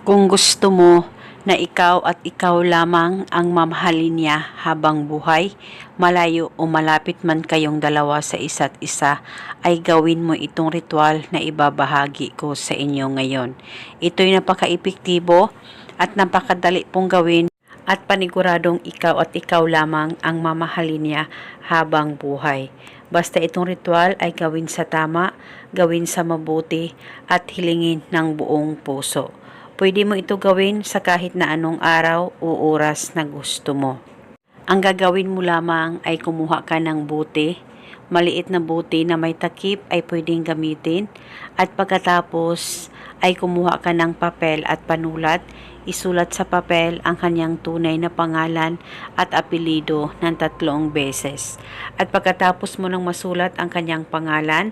Kung gusto mo na ikaw at ikaw lamang ang mamahalin niya habang buhay, malayo o malapit man kayong dalawa sa isa't isa, ay gawin mo itong ritual na ibabahagi ko sa inyo ngayon. Ito'y napaka-epektibo at napakadali pong gawin at paniguradong ikaw at ikaw lamang ang mamahalin niya habang buhay. Basta itong ritual ay gawin sa tama, gawin sa mabuti at hilingin ng buong puso. Pwede mo ito gawin sa kahit na anong araw o oras na gusto mo. Ang gagawin mo lamang ay kumuha ka ng buti. Maliit na buti na may takip ay pwedeng gamitin. At pagkatapos ay kumuha ka ng papel at panulat. Isulat sa papel ang kanyang tunay na pangalan at apelido ng 3 beses. At pagkatapos mo nang masulat ang kanyang pangalan,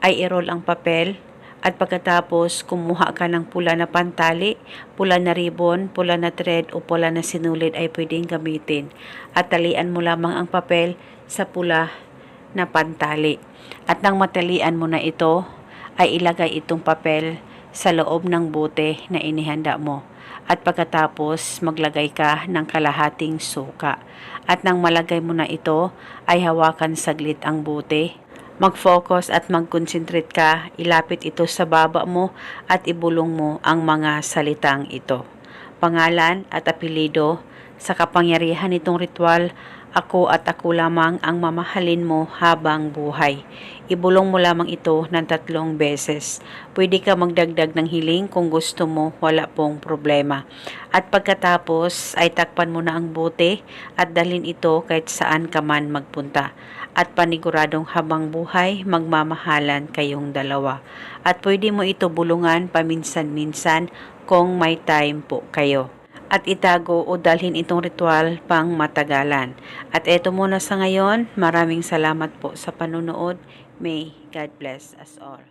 ay i-roll ang papel. At pagkatapos, kumuha ka ng pula na pantali, pula na ribbon, pula na thread o pula na sinulid ay pwedeng gamitin. At talian mo lamang ang papel sa pula na pantali. At nang matalian mo na ito, ay ilagay itong papel sa loob ng bote na inihanda mo. At pagkatapos, maglagay ka ng kalahating suka. At nang malagay mo na ito, ay hawakan saglit ang bote. Mag-focus at mag-concentrate ka, ilapit ito sa baba mo at ibulong mo ang mga salitang ito. Pangalan at apelido, sa kapangyarihan nitong ritual, ako at ako lamang ang mamahalin mo habang buhay. Ibulong mo lamang ito ng 3 beses. Pwede ka magdagdag ng hiling kung gusto mo, wala pong problema. At pagkatapos ay takpan mo na ang bote at dalhin ito kahit saan ka man magpunta. At paniguradong habang buhay, magmamahalan kayong dalawa. At pwede mo ito bulungan paminsan-minsan kung may time po kayo. At itago o dalhin itong ritual pang matagalan. At eto muna sa ngayon, maraming salamat po sa panunood. May God bless us all.